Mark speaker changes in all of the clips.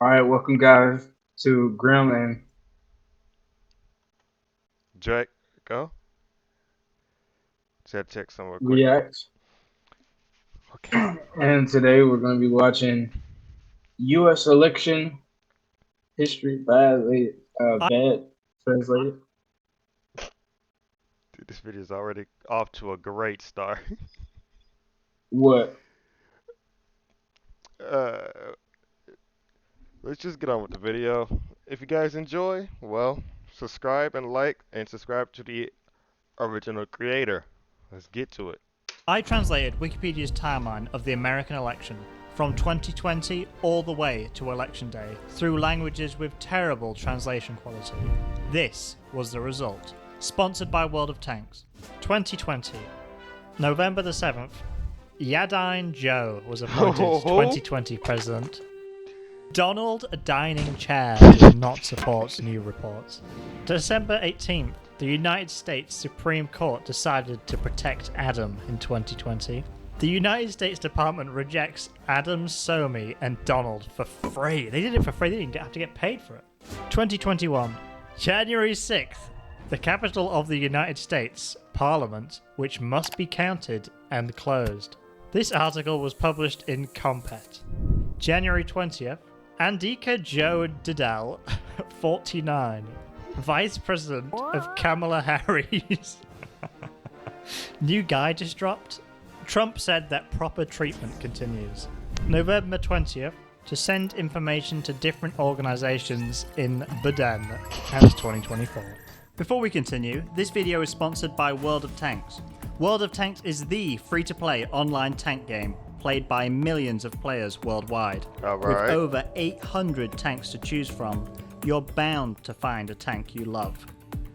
Speaker 1: All right, welcome guys to Grim and
Speaker 2: Draco? Just had to check somewhere quick.
Speaker 1: React.
Speaker 2: Okay.
Speaker 1: And today we're going to be watching U.S. election history bad translated.
Speaker 2: Dude, this video is already off to a great start.
Speaker 1: What?
Speaker 2: uh, let's just get on with the video. If you guys enjoy, well, subscribe and like, and subscribe to the original creator. Let's get to it.
Speaker 3: I translated Wikipedia's timeline of the American election from 2020 all the way to Election Day through languages with terrible translation quality. This was the result. Sponsored by World of Tanks. 2020. November the 7th. Yadine Joe was appointed 2020 president. Donald Dining Chair does not support new reports. December 18th. The United States Supreme Court decided to protect Adam in 2020. The United States Department rejects Adam, Somi, and Donald for free. They did it for free, they didn't have to get paid for it. 2021. January 6th. The capital of the United States, Parliament, which must be counted and closed. This article was published in Compet. January 20th. Andika Joe Didal, 49. Vice President of Kamala Harris. New guy just dropped. Trump said that proper treatment continues. November 20th, to send information to different organizations in Bhutan, and 2024. Before we continue, this video is sponsored by World of Tanks. World of Tanks is the free-to-play online tank game played by millions of players worldwide.
Speaker 2: Alright.
Speaker 3: With over 800 tanks to choose from, you're bound to find a tank you love.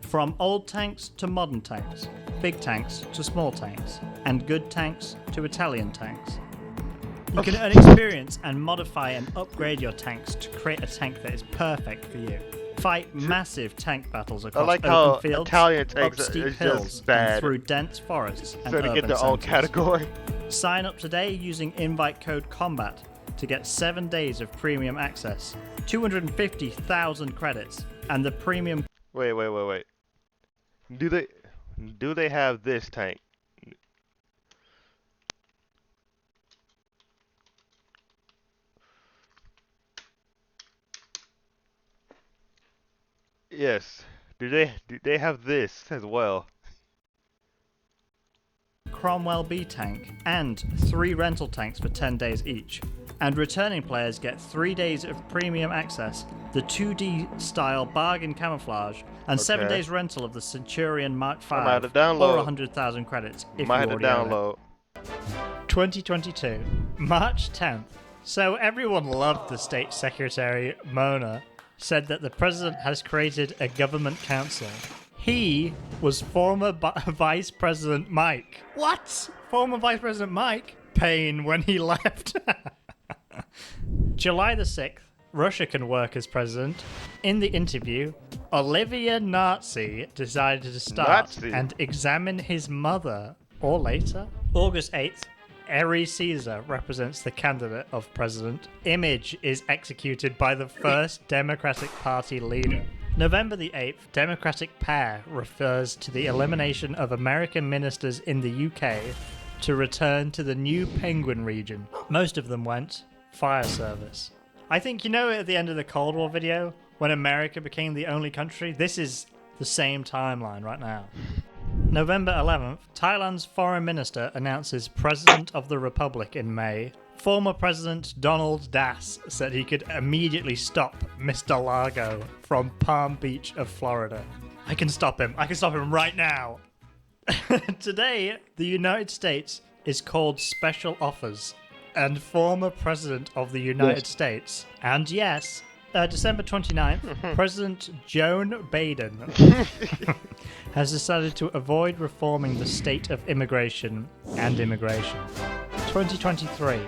Speaker 3: From old tanks to modern tanks, big tanks to small tanks, and good tanks to Italian tanks. You can earn experience and modify and upgrade your tanks to create a tank that is perfect for you. Fight massive tank battles across
Speaker 2: like how
Speaker 3: open fields,
Speaker 2: Italian
Speaker 3: up
Speaker 2: tanks
Speaker 3: steep
Speaker 2: is
Speaker 3: hills,
Speaker 2: just
Speaker 3: and
Speaker 2: bad.
Speaker 3: through dense forests and
Speaker 2: So to
Speaker 3: urban
Speaker 2: get their own
Speaker 3: centers.
Speaker 2: category.
Speaker 3: Sign up today using invite code COMBAT to get 7 days of premium access, 250,000 credits, and the premium.
Speaker 2: Wait. Do they have this tank? Yes. Do they have this as well?
Speaker 3: Cromwell B tank, and 3 rental tanks for 10 days each. And returning players get 3 days of premium access, the 2D style bargain camouflage, and 7
Speaker 2: Okay.
Speaker 3: days rental of the Centurion Mark V,
Speaker 2: might have to download.
Speaker 3: or 100,000 credits if
Speaker 2: Might
Speaker 3: you
Speaker 2: have to
Speaker 3: already own it.
Speaker 2: download.
Speaker 3: 2022, March 10th. So everyone loved the State Secretary, Mona, said that the president has created a government council. He was former Vice President Mike. What? Former Vice President Mike? Pain when he left. July the 6th, Russia can work as president. In the interview, Olivia Nazi decided to start
Speaker 2: Nazi?
Speaker 3: and examine his mother, or later. August 8th, Eri Caesar represents the candidate of president. Image is executed by the first Democratic Party leader. November the 8th, Democratic pair refers to the elimination of American ministers in the UK to return to the new Penguin region. Most of them went fire service. I think you know at the end of the Cold War video, when America became the only country, this is the same timeline right now. November 11th, Thailand's foreign minister announces President of the Republic in May. Former President Donald Das said he could immediately stop Mr. Largo from Palm Beach of Florida. I can stop him. I can stop him right now. Today, the United States is called Special Offers, and former President of the United
Speaker 1: Yes.
Speaker 3: States, and yes, December 29th, President Joan Biden has decided to avoid reforming the state of immigration and immigration. 2023,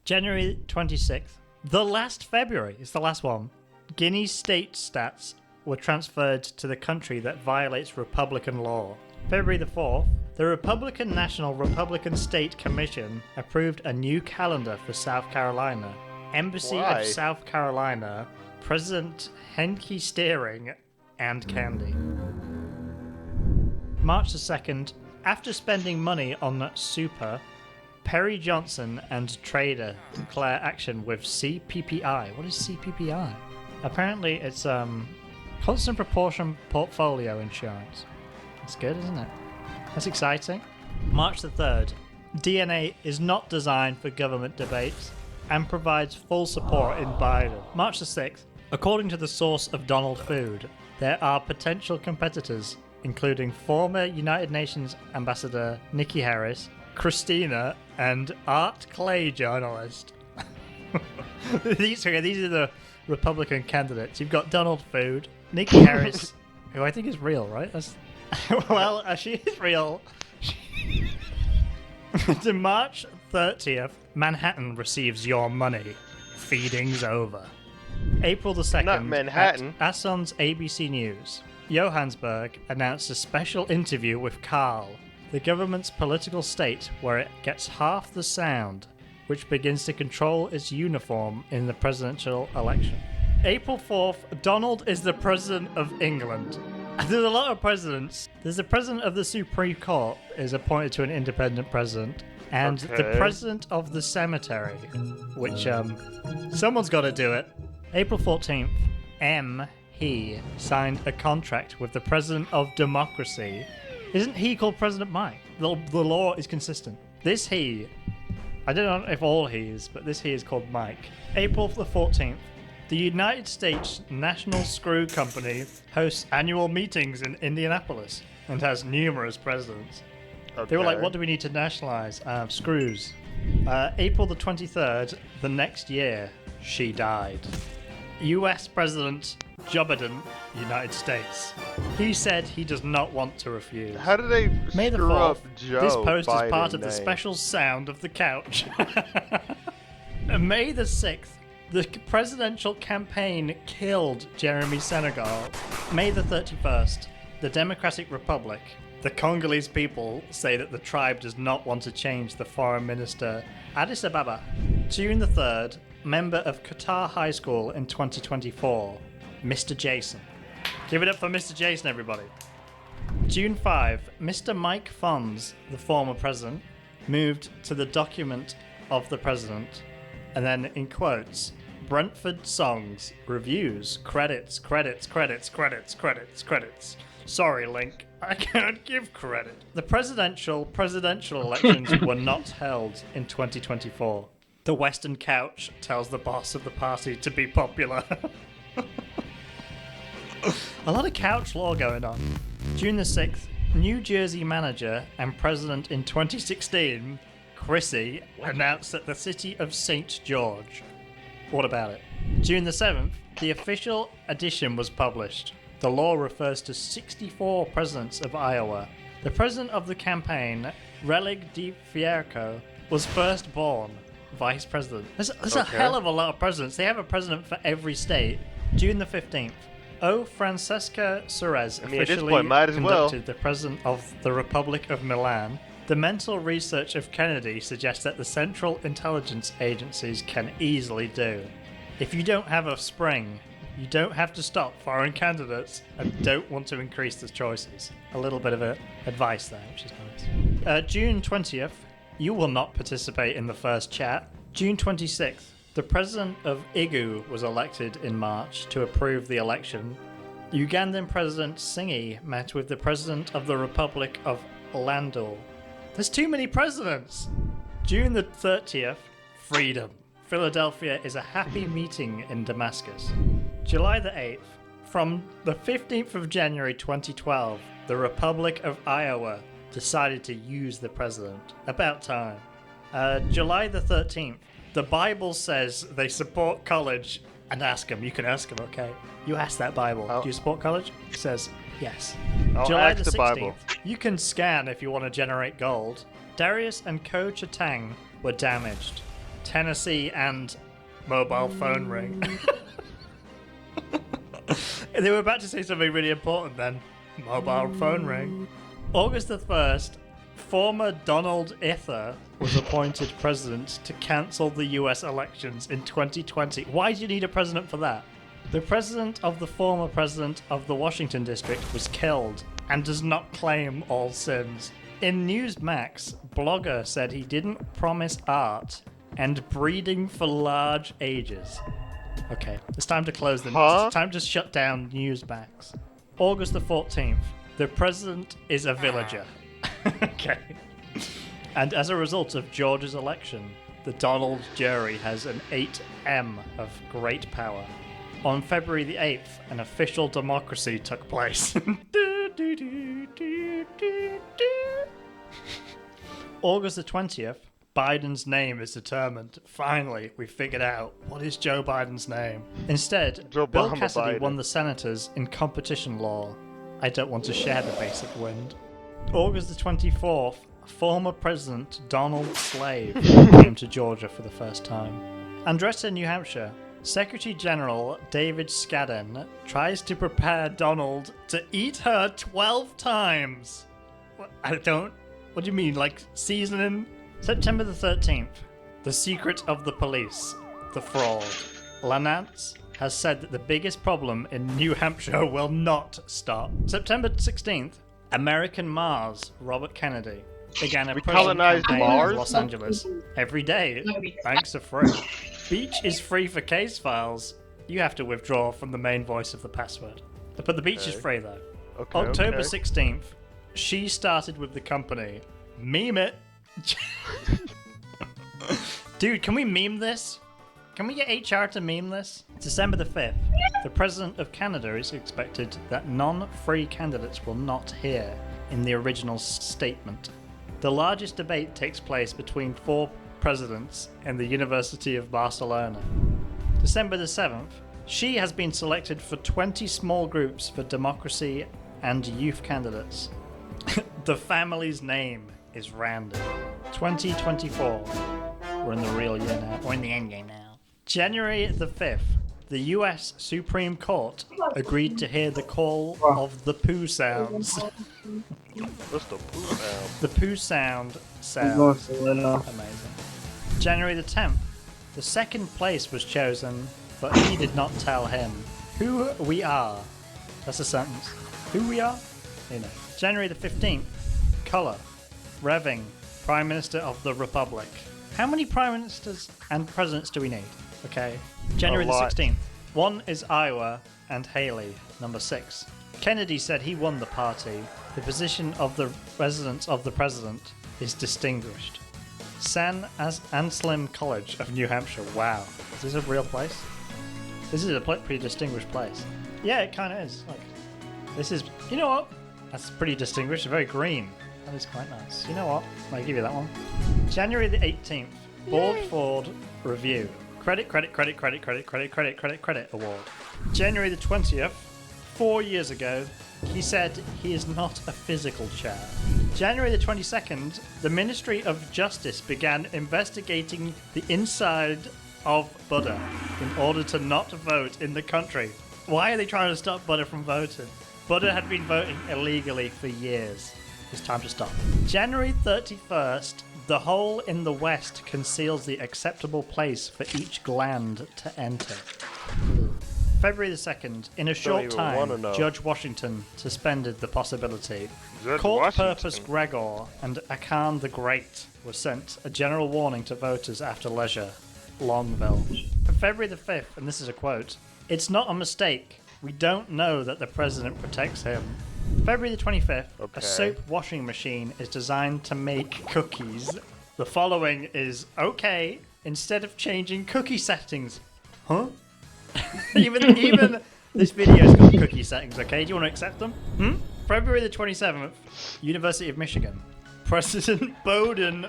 Speaker 3: January 26th, the last February, it's the last one. Guinea's state stats were transferred to the country that violates Republican law. February the 4th, the Republican State Commission approved a new calendar for South Carolina. Embassy
Speaker 2: Why?
Speaker 3: of South Carolina, President Henke Steering, and candy. March the 2nd, after spending money on Super, Perry Johnson and Trader declare action with CPPI. What is CPPI? Apparently it's constant proportion portfolio insurance. That's good, isn't it? That's exciting. March the 3rd, DNA is not designed for government debates and provides full support in Biden. March the 6th, according to the source of Donald Food, there are potential competitors, including former United Nations Ambassador Nikki Harris, Christina, and Art Clay journalist. These are the Republican candidates. You've got Donald Food, Nikki Harris, who I think is real, right? Well, she is real. To March 30th, Manhattan receives your money. Feeding's over. April the 2nd,
Speaker 2: Not Manhattan.
Speaker 3: at Asson's ABC News, Johannesburg announced a special interview with Carl, the government's political state where it gets half the sound, which begins to control its uniform in the presidential election. April 4th, Donald is the President of England. There's a lot of presidents. There's the President of the Supreme Court is appointed to an independent president. And the
Speaker 2: Okay.
Speaker 3: President of the Cemetery, which, someone's got to do it. April 14th, he signed a contract with the President of Democracy. Isn't he called President Mike? The law is consistent. This he, I don't know if all he's, but this he is called Mike. April the 14th, the United States National Screw Company hosts annual meetings in Indianapolis and has numerous presidents.
Speaker 2: Okay.
Speaker 3: They were like, what do we need to nationalize? Screws. April the 23rd, the next year, she died. US President Joe Biden, United States. He said he does not want to refuse.
Speaker 2: How do they
Speaker 3: May the
Speaker 2: screw
Speaker 3: 4th,
Speaker 2: up Joe
Speaker 3: this post is part
Speaker 2: Biden
Speaker 3: of the
Speaker 2: name?
Speaker 3: special sound of the couch. May the 6th, the presidential campaign killed Jeremy Senegal. May the 31st, the Democratic Republic. The Congolese people say that the tribe does not want to change the foreign minister. Addis Ababa. June the 3rd, member of Qatar High School in 2024, Mr. Jason. Give it up for Mr. Jason, everybody. June 5, Mr. Mike Fonz, the former president, moved to the document of the president, and then in quotes, Brentford songs, reviews, credits. Sorry, Link, I can't give credit. The presidential elections were not held in 2024. The Western Couch tells the boss of the party to be popular. A lot of couch law going on. June the 6th, New Jersey manager and president in 2016, Chrissy, announced that the city of St. George. What about it? June the 7th, the official edition was published. The law refers to 64 presidents of Iowa. The president of the campaign, Relig DiFierco, was first born vice president. There's a hell of a lot of presidents. They have a president for every state. June the 15th. Francesca Suarez
Speaker 2: I mean, at this
Speaker 3: officially
Speaker 2: point, might as well.
Speaker 3: conducted the president of the Republic of Milan. The mental research of Kennedy suggests that the Central Intelligence Agencies can easily do. If you don't have a spring, you don't have to stop foreign candidates and don't want to increase the choices. A little bit of advice there, which is nice. June 20th, you will not participate in the first chat. June 26th, the president of IGU was elected in March to approve the election. Ugandan President Singi met with the president of the Republic of Landau. There's too many presidents! June the 30th, freedom. Philadelphia is a happy meeting in Damascus. July the 8th, from the 15th of January 2012, the Republic of Iowa decided to use the president. About time. July the 13th, the Bible says they support college, and ask them. You can ask them, okay? You ask that Bible.
Speaker 2: Oh.
Speaker 3: Do you support college? It says yes.
Speaker 2: I'll
Speaker 3: July
Speaker 2: ask
Speaker 3: the
Speaker 2: the
Speaker 3: 16th,
Speaker 2: Bible.
Speaker 3: you can scan if you want to generate gold. Darius and Ko Chatang were damaged. Tennessee and mobile phone ring. They were about to say something really important then. Mobile phone ring. August the 1st, former Donald Ither was appointed president to cancel the US elections in 2020. Why do you need a president for that? The former president of the Washington district was killed and does not claim all sins. In Newsmax, blogger said he didn't promise art and breeding for large ages. Okay, it's time to close the.
Speaker 2: Huh?
Speaker 3: It's time to shut down Newsmax. August the 14th. The president is a villager. Okay. And as a result of Georgia's election, the Donald jury has an 8M of great power. On February the 8th, an official democracy took place. August the 20th, Biden's name is determined. Finally, we figured out what is Joe Biden's name. Instead,
Speaker 2: Joe
Speaker 3: Bill
Speaker 2: Biden.
Speaker 3: Cassidy won the senators in competition law. I don't want to share the basic wind. August the 24th, former President Donald Slave came to Georgia for the first time. Andretta, New Hampshire. Secretary General David Skadden tries to prepare Donald to eat her 12 times. What do you mean, like seasoning? September the 13th. The secret of the police. The fraud. Lanance has said that the biggest problem in New Hampshire will not stop. September 16th. American Mars, Robert Kennedy, began a
Speaker 2: We
Speaker 3: prison
Speaker 2: colonized
Speaker 3: campaign
Speaker 2: Mars?
Speaker 3: in Los Angeles. Every day, banks are free. Beach is free for case files. You have to withdraw from the main voice of the password. But the beach is free though.
Speaker 2: Okay,
Speaker 3: October
Speaker 2: okay.
Speaker 3: 16th. She started with the company. Meme it. Dude, can we meme this? Can we get HR to meme this? December the 5th. The President of Canada is expected that non-free candidates will not hear in the original statement. The largest debate takes place between 4 presidents in the University of Barcelona. December the 7th. She has been selected for 20 small groups for democracy and youth candidates. The family's name is random. 2024. We're in the real year now. We're in the end game now. January the 5th. The US Supreme Court agreed to hear the call of the poo sounds.
Speaker 2: What's the poo sound?
Speaker 3: The poo sound
Speaker 1: I'm going
Speaker 3: sounds.
Speaker 1: to let off.
Speaker 3: Amazing. January the 10th. The second place was chosen, but he did not tell him who we are. That's a sentence. Who we are? You know. January the 15th. Color. Revving. Prime Minister of the Republic. How many Prime Ministers and Presidents do we need? Okay. January the
Speaker 2: lot.
Speaker 3: 16th. One is Iowa and Haley, number 6. Kennedy said he won the party. The position of the residence of the president is distinguished. San Anselm College of New Hampshire. Wow. Is this a real place? This is a pretty distinguished place. Yeah, it kind of is. Like, this is... You know what? That's pretty distinguished. Very green. That is quite nice. You know what? I'll give you that one. January the 18th. Ford Review. Credit award. January the 20th. 4 years ago, he said he is not a physical chair. January the 22nd, the Ministry of Justice began investigating the inside of Buddha in order to not vote in the country. Why are they trying to stop Buddha from voting? Buddha had been voting illegally for years. It's time to stop. January 31st, the hole in the west conceals the acceptable place for each gland to enter. February the 2nd, in a short
Speaker 2: even
Speaker 3: time,
Speaker 2: wanna know.
Speaker 3: Judge Washington suspended the possibility.
Speaker 2: Judge
Speaker 3: Court
Speaker 2: Washington.
Speaker 3: Purpose Gregor and Akan the Great were sent a general warning to voters after leisure. Longville. February the 5th, and this is a quote, "It's not a mistake. We don't know that the president protects him." February the 25th,
Speaker 2: Okay.
Speaker 3: a soap washing machine is designed to make cookies. The following is okay instead of changing cookie settings. Huh? even this video's got cookie settings, okay? Do you want to accept them? February the 27th, University of Michigan. President Bowden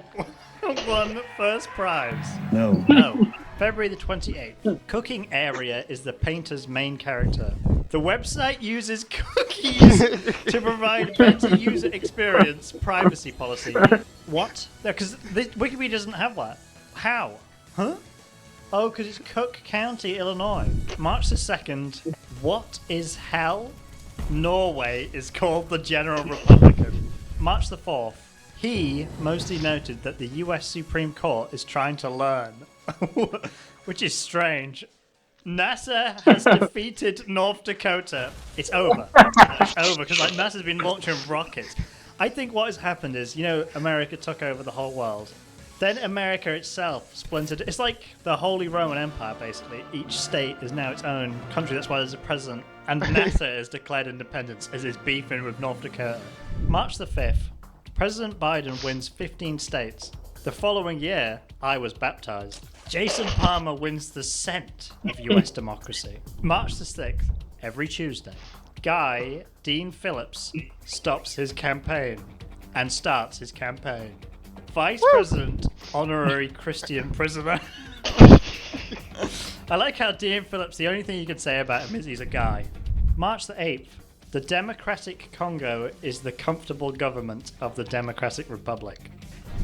Speaker 3: won first prize.
Speaker 4: No.
Speaker 3: No. February the 28th. Cooking area is the painter's main character. The website uses cookies to provide better user experience. Privacy policy. What? No, because Wikipedia doesn't have that. How? Huh? Oh, because it's Cook County, Illinois. March the 2nd. What is hell? Norway is called the General Republican. March the 4th. He mostly noted that the US Supreme Court is trying to learn, which is strange. NASA has defeated North Dakota. It's over. It's over because like NASA's been launching rockets. I think what has happened is, America took over the whole world. Then America itself splintered. It's like the Holy Roman Empire, basically. Each state is now its own country. That's why there's a president. And NASA has declared independence as it's beefing with North Dakota. March the 5th, President Biden wins 15 states. The following year, I was baptized. Jason Palmer wins the scent of US democracy. March the 6th, every Tuesday, Guy Dean Phillips stops his campaign and starts his campaign. Vice President, honorary Christian prisoner. I like how Dean Phillips, the only thing you can say about him is he's a guy. March the 8th, the Democratic Congo is the comfortable government of the Democratic Republic.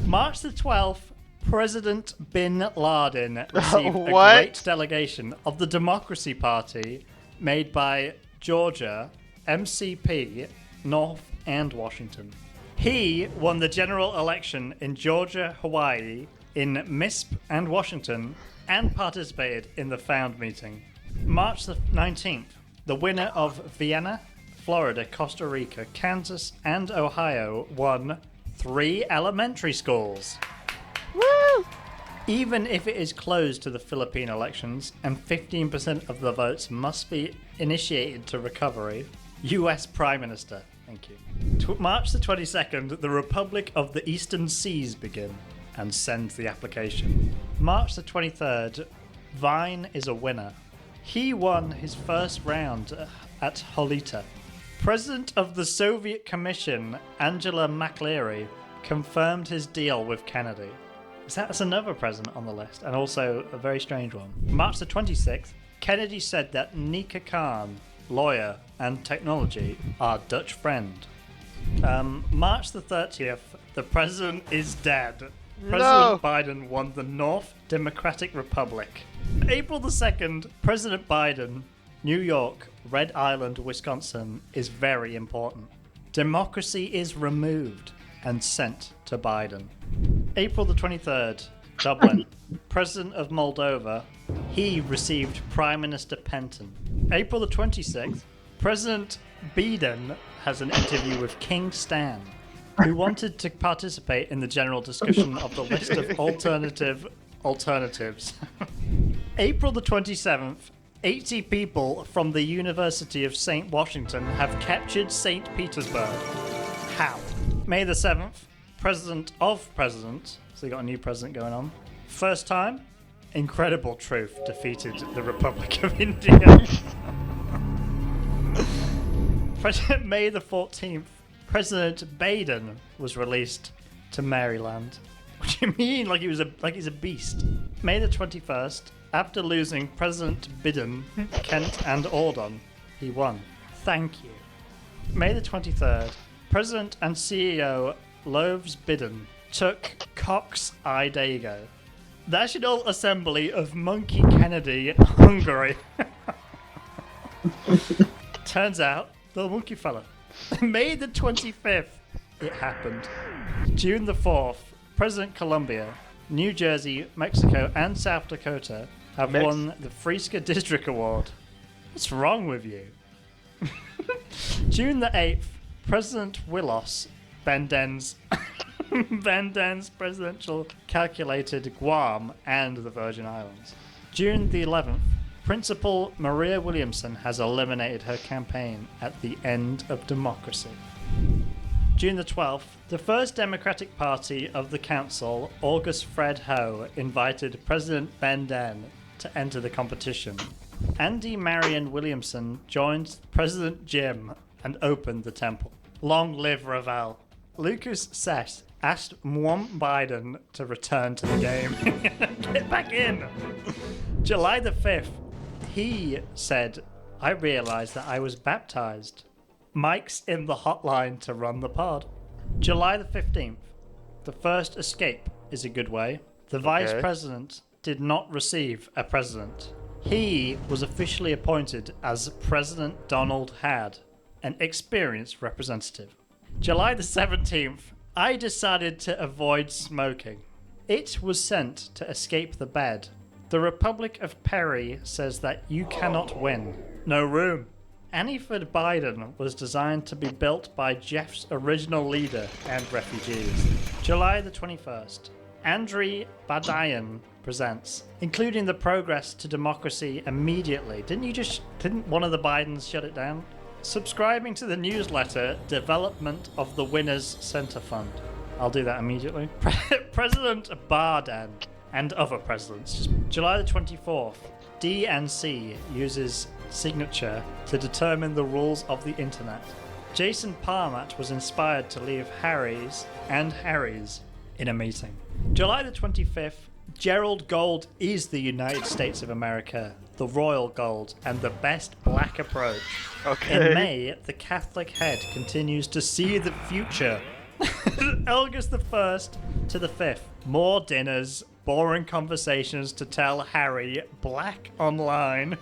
Speaker 3: March the 12th, President Bin Laden received a great delegation of the Democracy Party made by Georgia, MCP, North, and Washington. He won the general election in Georgia, Hawaii, in MISP and Washington, and participated in the Found meeting. March the 19th, the winner of Vienna, Florida, Costa Rica, Kansas, and Ohio won 3 elementary schools.
Speaker 2: Woo!
Speaker 3: Even if it is closed to the Philippine elections and 15% of the votes must be initiated to recovery, US Prime Minister. Thank you. March the 22nd, the Republic of the Eastern Seas begin and sends the application. March the 23rd, Vine is a winner. He won his first round at Holita. President of the Soviet Commission, Angela McLeary, confirmed his deal with Kennedy. That's another president on the list, and also a very strange one. March the 26th, Kennedy said that Nika Khan, lawyer and technology, are Dutch friend. March the 30th, the president is dead. President Biden won the North Democratic Republic. April the 2nd, President Biden, New York, Red Island, Wisconsin, is very important. Democracy is removed and sent to Biden. April the 23rd, Dublin, President of Moldova, he received Prime Minister Penton. April the 26th, President Biden has an interview with King Stan, who wanted to participate in the general discussion of the list of alternatives. April the 27th, 80 people from the University of St. Washington have captured St. Petersburg. How? May the 7th, President of Presidents, so you got a new president going on. First time, Incredible Truth defeated the Republic of India. May the 14th, President Biden was released to Maryland. What do you mean? Like he's a beast. May the 21st, after losing President Biden, Kent and Ordon, he won. Thank you. May the 23rd, President and CEO Loves Biden took Cox Idago. National Assembly of Monkey Kennedy, Hungary. Turns out, the monkey fella. May the 25th, it happened. June the 4th, President Columbia, New Jersey, Mexico, and South Dakota have won the Friska District Award. What's wrong with you? June the 8th, President Willos Benden's presidential calculated Guam and the Virgin Islands. June the 11th, Principal Maria Williamson has eliminated her campaign at the end of democracy. June the 12th, the first Democratic Party of the Council, August Fred Ho, invited President Ben Den to enter the competition. Andy Marion Williamson joined President Jim and opened the temple. Long live Ravel. Lucas Sess asked Mwam Biden to return to the game. Get back in! July the 5th, he said, I realized that I was baptized. Mike's in the hotline to run the pod. July the 15th, the first escape is a good way. The vice president did not receive a president. He was officially appointed as President Donald Had, an experienced representative. July the 17th, I decided to avoid smoking. It was sent to escape the bed. The Republic of Perry says that you cannot win. No room. Anyford Biden was designed to be built by Jeff's original leader and refugees. July the 21st. Andriy Badayan presents, including the progress to democracy immediately. Didn't one of the Bidens shut it down? Subscribing to the newsletter, Development of the Winners Center Fund. I'll do that immediately. President Biden and other presidents. July the 24th. DNC uses signature to determine the rules of the internet. Jason Parmatt was inspired to leave Harry's in a meeting. July the 25th. Gerald Gold is the United States of America, the royal gold, and the best black approach.
Speaker 2: Okay.
Speaker 3: In May, the Catholic head continues to see the future. August the 1st to the 5th. More dinners, boring conversations to tell Harry, black online.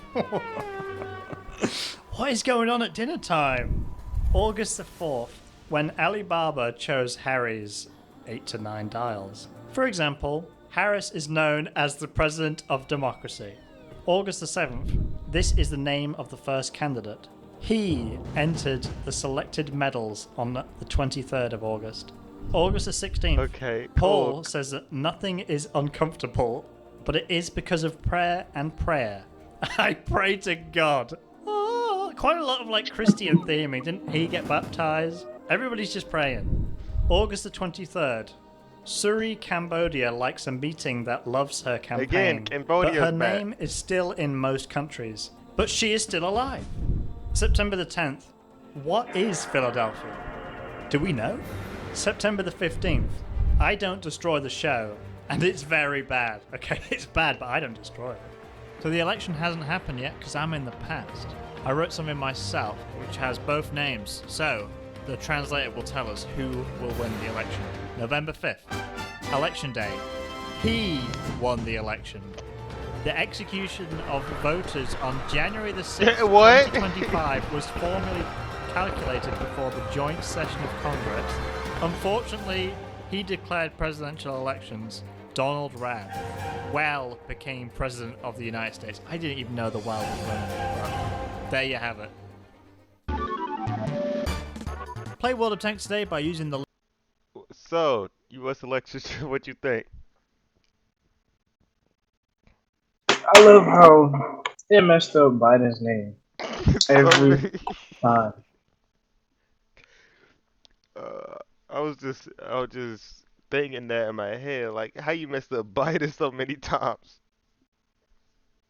Speaker 3: What is going on at dinner time? August the 4th, when Alibaba chose Harry's 8 to 9 dials. For example, Harris is known as the President of Democracy. August the 7th, this is the name of the first candidate. He entered the selected medals on the 23rd of August. August the 16th,
Speaker 2: Okay,
Speaker 3: Paul
Speaker 2: cool.
Speaker 3: says that nothing is uncomfortable, but it is because of prayer and prayer. I pray to God. Oh, quite a lot of like Christian theming. Didn't he get baptized? Everybody's just praying. August the 23rd. Suri, Cambodia likes a meeting that loves her campaign.
Speaker 2: Again, Cambodia's
Speaker 3: but her
Speaker 2: bad.
Speaker 3: name is still in most countries. But she is still alive. September the 10th. What is Philadelphia? Do we know? September the 15th. I don't destroy the show, and it's very bad. Okay, it's bad, but I don't destroy it. So the election hasn't happened yet because I'm in the past. I wrote something myself, which has both names. So the translator will tell us who will win the election. November 5th. Election day. He won the election. The execution of voters on January the 6th,
Speaker 2: What?
Speaker 3: 2025 was formally calculated before the joint session of Congress. Unfortunately, he declared presidential elections. Donald Rabb. Well became president of the United States. I didn't even know the well was running, but there you have it. Play World of Tanks today by using the
Speaker 2: So, U.S. elections, what you think?
Speaker 1: I love how it messed up Biden's name every time.
Speaker 2: I was just thinking that in my head, like how you messed up Biden so many times.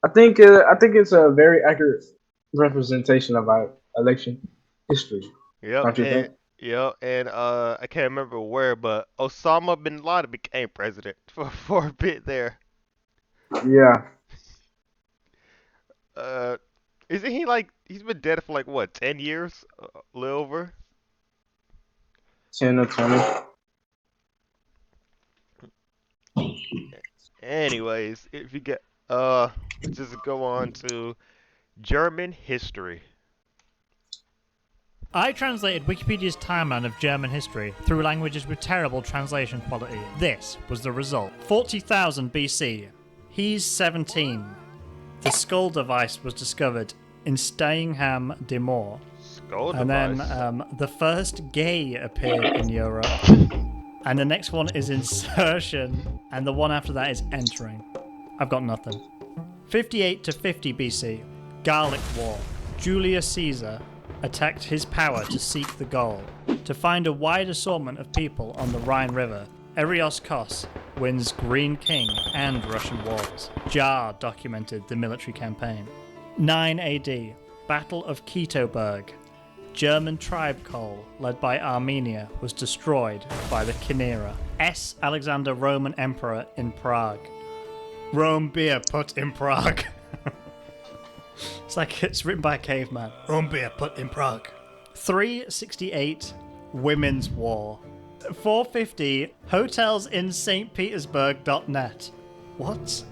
Speaker 1: I think it's a very accurate representation of our election history.
Speaker 2: Yep,
Speaker 1: Don't you
Speaker 2: and
Speaker 1: think?
Speaker 2: I can't remember where, but Osama bin Laden became president for a bit there.
Speaker 1: Yeah,
Speaker 2: Uh, isn't he like he's been dead for like what, 10 years? A little over.
Speaker 1: 10 or 20.
Speaker 2: Anyways, if you get let's just go on to German history.
Speaker 3: I translated Wikipedia's timeline of German history through languages with terrible translation quality. This was the result. 40,000 BC. He's 17. The skull device was discovered in Steinham de Moor.
Speaker 2: Skull
Speaker 3: And then
Speaker 2: device.
Speaker 3: the first gay appeared in Europe. And the next one is insertion. And the one after that is entering. I've got nothing. 58 to 50 BC. Garlic War. Julius Caesar attacked his power to seek the goal. To find a wide assortment of people on the Rhine River, Erios Kos wins Green King and Russian wars. Jar documented the military campaign. 9 AD, Battle of Ketoberg. German tribe Cole, led by Armenia, was destroyed by the Chimera. S. Alexander Roman Emperor in Prague. Rome beer put in Prague. It's like it's written by a caveman. Rome beer put in Prague. 368, Women's War. 450, hotels in St. Petersburg.net. What?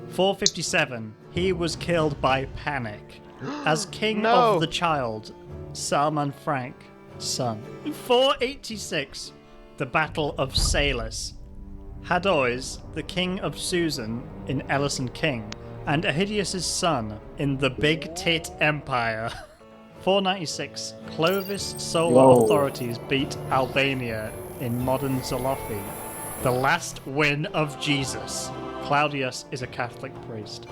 Speaker 3: 457, he was killed by panic. As king
Speaker 2: No.
Speaker 3: of the child, Salman Frank, son. 486, the Battle of Salus. Hadois, the king of Susan in Ellison King, and Ahidius' son in the Big Tit Empire. 496, Clovis Solar
Speaker 1: Whoa.
Speaker 3: authorities beat Albania in modern Zolofi. The last win of Jesus. Claudius is a Catholic priest.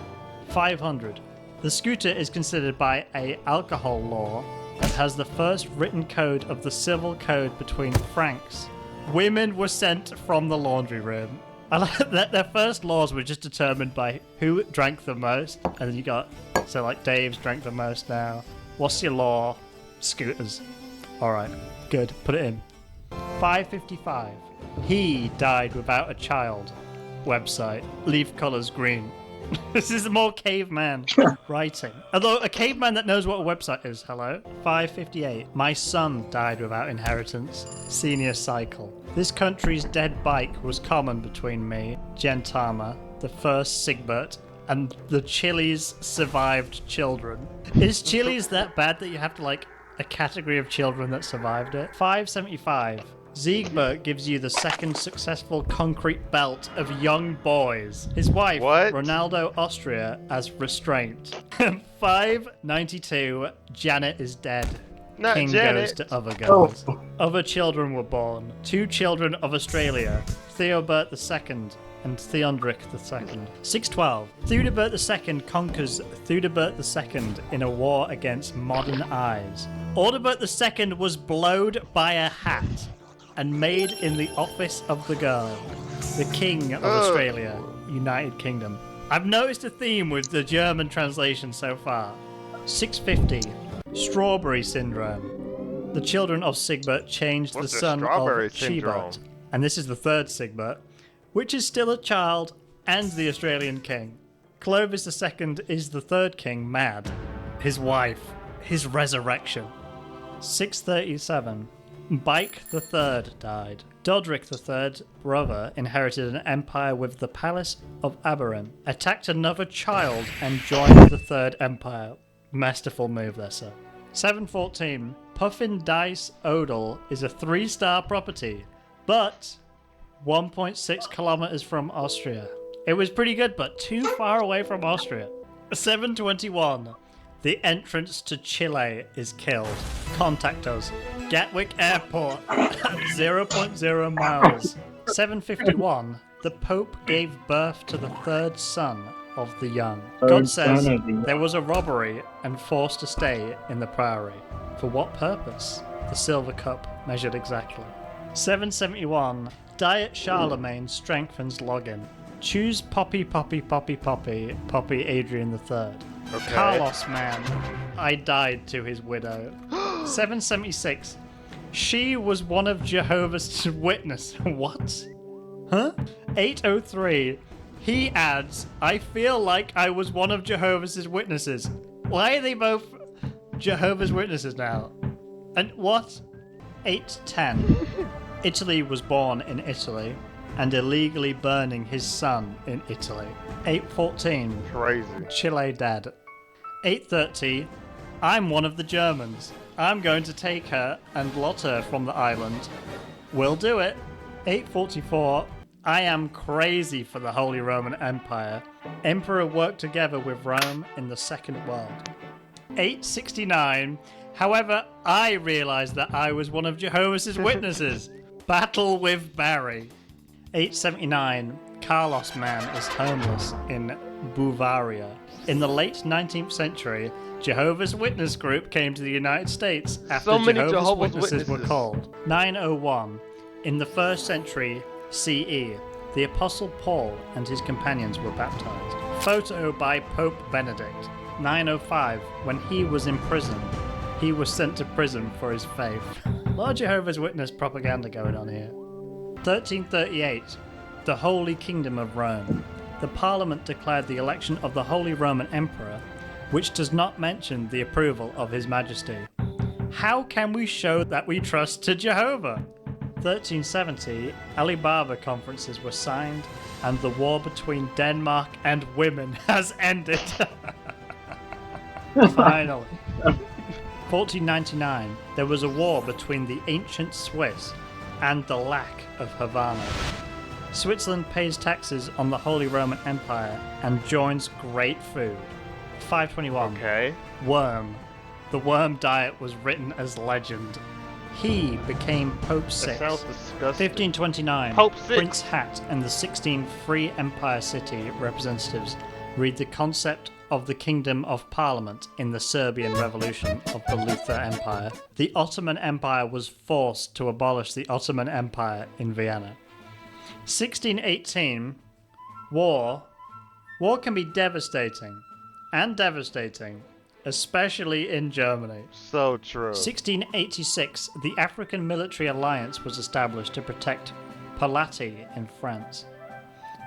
Speaker 3: 500, the scooter is considered by a alcohol law that has the first written code of the civil code between Franks. Women were sent from the laundry room. I like that their first laws were just determined by who drank the most, and then you got, so like Dave's drank the most now. What's your law? Scooters. Alright, good, put it in. 555. He died without a child. Website. Leaf colors green. This is more caveman writing. Although a caveman that knows what a website is, hello? 558. My son died without inheritance. Senior cycle. This country's dead bike was common between me, Gentama, the first Sigbert, and the Chile's survived children. Is Chile's that bad that you have to like a category of children that survived it? 575. Siegbert gives you the second successful concrete belt of young boys. His wife,
Speaker 2: What?
Speaker 3: Ronaldo Austria, as restraint. 592. Janet is dead.
Speaker 2: Not
Speaker 3: King
Speaker 2: Janet.
Speaker 3: goes to other girls.
Speaker 1: Oh.
Speaker 3: Other children were born. 2 children of Australia, Theobert II and Theodoric II. 612. Theudebert II conquers Theudebert II in a war against modern eyes. Audebert II was blowed by a hat and made in the office of the girl. The King of Australia, United Kingdom. I've noticed a theme with the German translation so far. 650. Strawberry syndrome. The children of Sigbert changed
Speaker 2: What's
Speaker 3: the
Speaker 2: the
Speaker 3: son
Speaker 2: strawberry
Speaker 3: of
Speaker 2: syndrome?
Speaker 3: Shebert, and this is the third Sigbert, which is still a child and the Australian king. Clovis II is the third king, mad. His wife, his resurrection. 637. Bike III died. Dodric III, brother, inherited an empire with the Palace of Aberin, attacked another child, and joined the Third Empire. Masterful move there, sir. 714. Puffin Dice Odal is a 3-star property, but 1.6 kilometers from Austria. It was pretty good, but too far away from Austria. 721. The entrance to Chile is killed. Contact us. Gatwick Airport at 0.0 miles. 751. The Pope gave birth to the third son of the young. God says there was a robbery and forced to stay in the priory. For what purpose? The silver cup measured exactly. 771. Diet Charlemagne strengthens login. Choose Poppy Adrian III.
Speaker 2: Okay.
Speaker 3: Carlos man. I died to his widow. 776. She was one of Jehovah's Witnesses. What? Huh? 803. He adds, I feel like I was one of Jehovah's Witnesses. Why are they both Jehovah's Witnesses now? And what? 810. Italy was born in Italy and illegally burning his son in Italy. 814.
Speaker 2: Crazy.
Speaker 3: Chile dead. 830. I'm one of the Germans. I'm going to take her and lot her from the island. We'll do it. 844. I am crazy for the Holy Roman Empire. Emperor worked together with Rome in the Second World. 869. However, I realized that I was one of Jehovah's Witnesses. Battle with Barry. 879. Carlos man is homeless in Bavaria. In the late 19th century, Jehovah's Witness group came to the United States after
Speaker 2: So many
Speaker 3: Jehovah's
Speaker 2: Witnesses.
Speaker 3: Witnesses were called. 901. In the 1st century CE, the Apostle Paul and his companions were baptized. Photo by Pope Benedict. 905. When he was in prison, he was sent to prison for his faith. A lot of Jehovah's Witness propaganda going on here. 1338. The Holy Kingdom of Rome. The Parliament declared the election of the Holy Roman Emperor, which does not mention the approval of His Majesty. How can we show that we trust to Jehovah? 1370, Alibaba conferences were signed, and the war between Denmark and women has ended. Finally. 1499, there was a war between the ancient Swiss and the lack of Havana. Switzerland pays taxes on the Holy Roman Empire and joins great food. 521.
Speaker 2: Okay.
Speaker 3: Worm. The worm diet was written as legend. He became Pope
Speaker 2: That
Speaker 3: VI.
Speaker 2: sounds disgusting.
Speaker 3: 1529.
Speaker 2: Pope VI.
Speaker 3: Prince Hat and the 16 Free Empire City representatives read the concept of the Kingdom of Parliament in the Serbian Revolution of the Luther Empire. The Ottoman Empire was forced to abolish the Ottoman Empire in Vienna. 1618. War. War can be devastating, especially in Germany.
Speaker 2: So true.
Speaker 3: 1686, the African Military Alliance was established to protect Palati in France.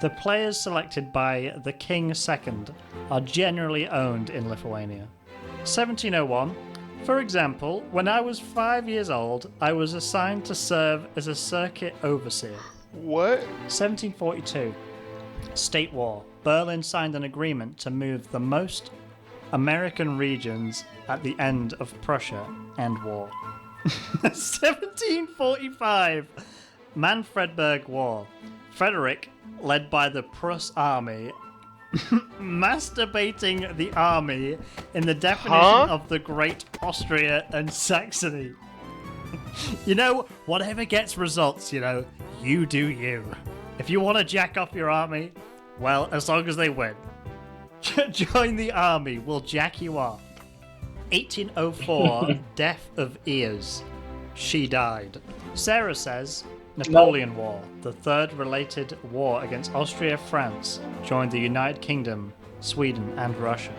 Speaker 3: The players selected by the King II are generally owned in Lithuania. 1701, for example, when I was 5 years old, I was assigned to serve as a circuit overseer.
Speaker 2: What?
Speaker 3: 1742, State War. Berlin signed an agreement to move the most American regions at the end of Prussia End War. 1745, Manfredberg War. Frederick, led by the Pruss army, masturbating the army in the definition of the Great Austria and Saxony. You know, whatever gets results, you do you. If you want to jack off your army, well, as long as they win. Join the army, we'll jack you off. 1804, death of ears. She died. Sarah says, Napoleon War, the third related war against Austria, France, joined the United Kingdom, Sweden, and Russia.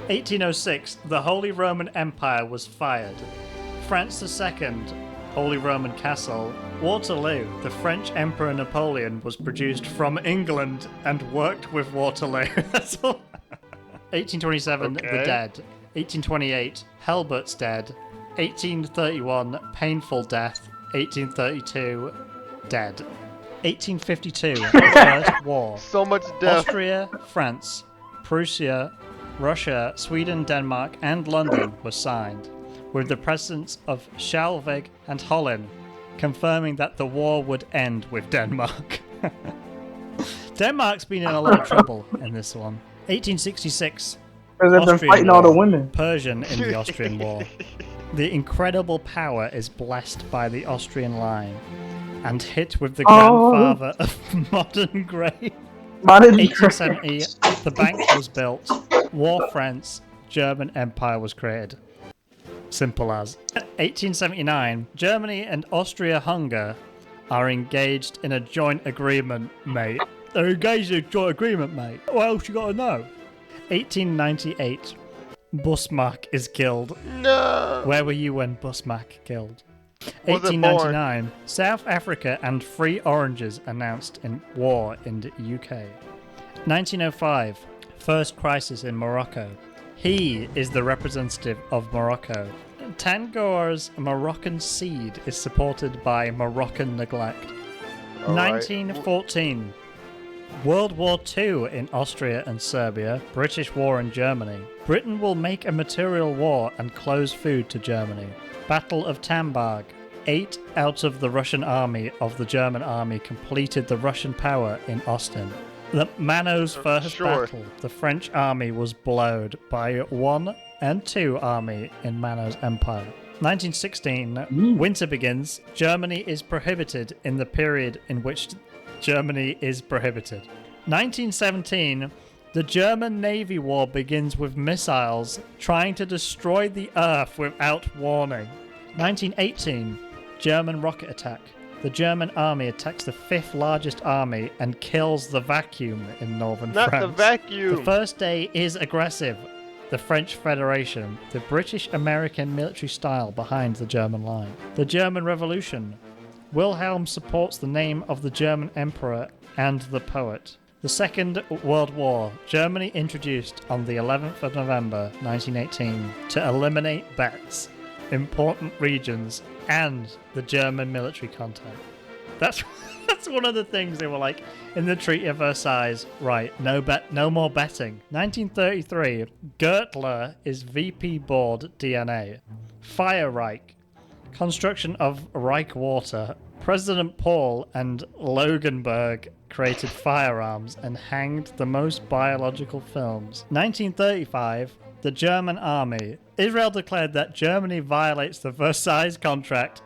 Speaker 3: 1806, the Holy Roman Empire was fired. France II, Holy Roman Castle. Waterloo, the French Emperor Napoleon was produced from England and worked with Waterloo. That's all. 1827,
Speaker 2: Okay.
Speaker 3: The Dead. 1828, Helbert's Dead. 1831, Painful Death. 1832, Dead. 1852, the First War.
Speaker 2: So much death.
Speaker 3: Austria, France, Prussia, Russia, Sweden, Denmark, and London were signed, with the presence of Schleswig and Holland, confirming that the war would end with Denmark. Denmark's been in a lot of trouble in this one. 1866,
Speaker 1: Because they've been
Speaker 3: Austrian
Speaker 1: fighting all the
Speaker 3: War.
Speaker 1: women.
Speaker 3: Persian in the Austrian War. The incredible power is blessed by the Austrian line and hit with the grandfather of modern grey. 1870, the bank was built. War France, German Empire was created. Simple as. 1879, Germany and Austria-Hungary are engaged in a joint agreement, mate. They're engaged in a joint agreement, mate. What else you gotta know? 1898, Bismarck is killed.
Speaker 2: No.
Speaker 3: Where were you when Bismarck killed?
Speaker 2: Wasn't
Speaker 3: 1899, South Africa and Free Oranges announced in war in the UK. 1905, first crisis in Morocco. He is the representative of Morocco. Tangoor's Moroccan seed is supported by Moroccan neglect.
Speaker 2: All right.
Speaker 3: 1914, World War II in Austria and Serbia, British War in Germany. Britain will make a material war and close food to Germany. Battle of Tamberg. 8 out of the Russian army of the German army completed the Russian power in Ostend. The Manos first
Speaker 2: Sure.
Speaker 3: battle. The French army was blowed by 1 and 2 army in Manos Empire. 1916, winter begins. Germany is prohibited in the period in which Germany is prohibited. 1917, the German Navy War begins with missiles trying to destroy the Earth without warning. 1918, German rocket attack. The German army attacks the 5th largest army and kills the vacuum in northern
Speaker 2: Not
Speaker 3: France.
Speaker 2: the vacuum.
Speaker 3: The first day is aggressive. The French Federation, the British-American military style behind the German line. The German Revolution. Wilhelm supports the name of the German emperor and the poet. The Second World War. Germany introduced on the 11th of November 1918 to eliminate bets, important regions, and the German military content. That's one of the things they were like in the Treaty of Versailles. Right, no more betting. 1933, Gertler is VP Board DNA. Fire Reich, construction of Reich Water, President Paul and Loganberg created firearms and hanged the most biological films. 1935, the German army. Israel declared that Germany violates the Versailles Contract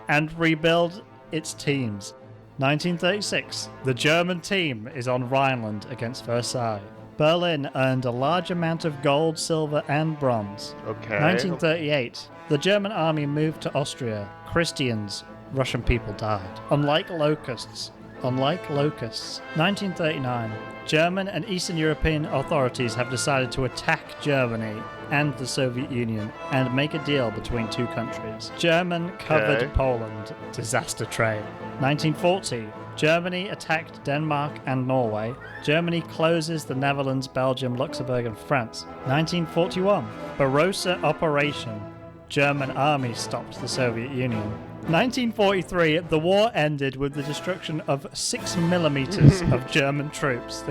Speaker 3: and rebuild its teams. 1936, the German team is on Rhineland against Versailles. Berlin earned a large amount of gold, silver, and bronze.
Speaker 2: Okay.
Speaker 3: 1938, the German army moved to Austria. Christians, Russian people died. Unlike locusts. 1939, German and Eastern European authorities have decided to attack Germany and the Soviet Union and make a deal between two countries. German covered
Speaker 2: Okay.
Speaker 3: Poland. Disaster train. 1940, Germany attacked Denmark and Norway. Germany closes the Netherlands, Belgium, Luxembourg, and France. 1941, Barossa Operation. German army stopped the Soviet Union. 1943, the war ended with the destruction of 6 millimeters of German troops.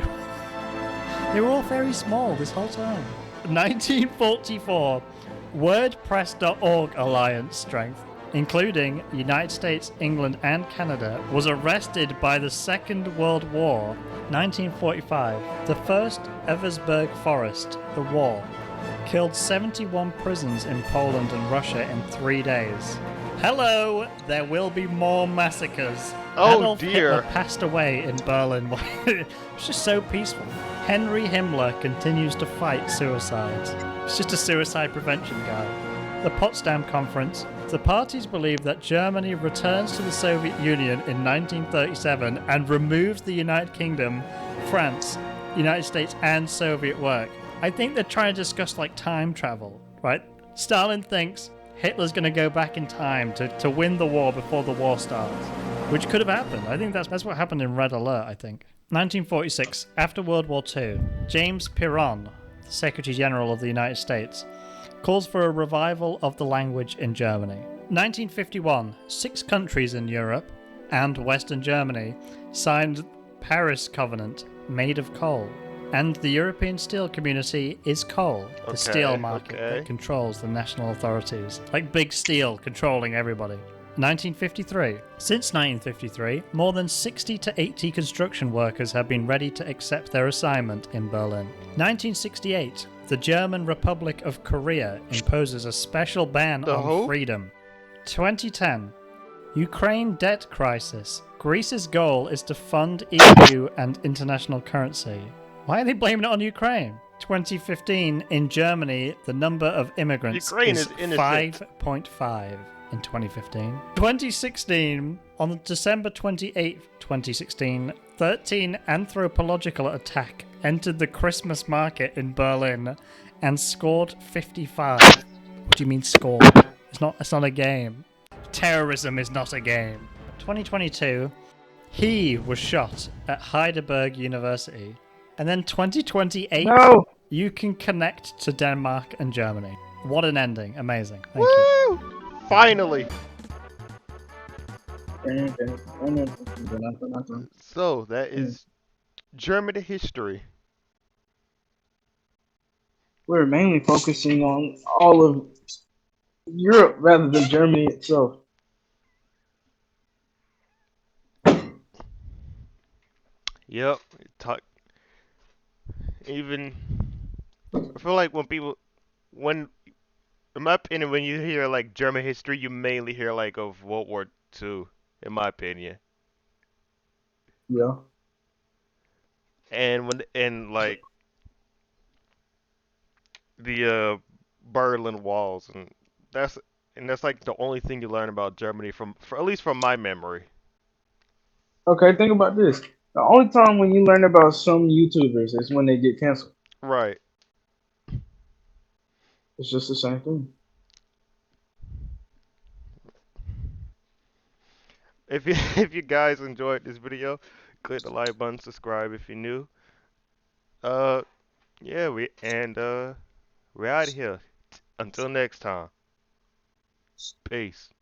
Speaker 3: They were all very small this whole time. 1944, WordPress.org alliance strength, including United States, England, and Canada, was arrested by the Second World War. 1945, the first Eversberg Forest, the war, killed 71 prisoners in Poland and Russia in 3 days. Hello, there will be more massacres.
Speaker 2: Oh,
Speaker 3: Adolf
Speaker 2: dear.
Speaker 3: Hitler passed away in Berlin. It's just so peaceful. Henry Himmler continues to fight suicides. He's just a suicide prevention guy. The Potsdam Conference. The parties believe that Germany returns to the Soviet Union in 1937 and removes the United Kingdom, France, United States, and Soviet work. I think they're trying to discuss like time travel, right? Stalin thinks Hitler's going to go back in time to win the war before the war starts, which could have happened. I think that's what happened in Red Alert, I think. 1946, after World War II, James Piron, Secretary General of the United States, calls for a revival of the language in Germany. 1951, 6 countries in Europe and Western Germany signed Paris Covenant made of coal. And the European steel community is coal, the steel market that controls the national authorities. Like big steel controlling everybody. 1953. Since 1953, more than 60 to 80 construction workers have been ready to accept their assignment in Berlin. 1968. The German Republic of Korea imposes a special ban on freedom. 2010. Ukraine debt crisis. Greece's goal is to fund EU and international currency. Why are they blaming it on Ukraine? 2015, in Germany, the number of immigrants is 5.5 in 2015. 2016, on December 28, 2016, 13 anthropological attack entered the Christmas market in Berlin and scored 55. What do you mean scored? It's not a game. Terrorism is not a game. 2022, he was shot at Heidelberg University. And then 2028,
Speaker 1: No!
Speaker 3: You can connect to Denmark and Germany. What an ending. Amazing. Thank
Speaker 2: Woo!
Speaker 3: you.
Speaker 2: Finally! So, that is German history.
Speaker 1: We're mainly focusing on all of Europe rather than Germany itself.
Speaker 2: Yep. Even I feel like when in my opinion, when you hear like German history, you mainly hear like of World War II, in my opinion.
Speaker 1: Yeah.
Speaker 2: And like the Berlin walls, that's like the only thing you learn about Germany at least from my memory.
Speaker 1: Okay, think about this. The only time when you learn about some YouTubers is when they get canceled.
Speaker 2: Right.
Speaker 1: It's just the same thing.
Speaker 2: If you if you guys enjoyed this video, click the like button, subscribe if you're new. Uh, yeah, we're out of here. Until next time. Peace.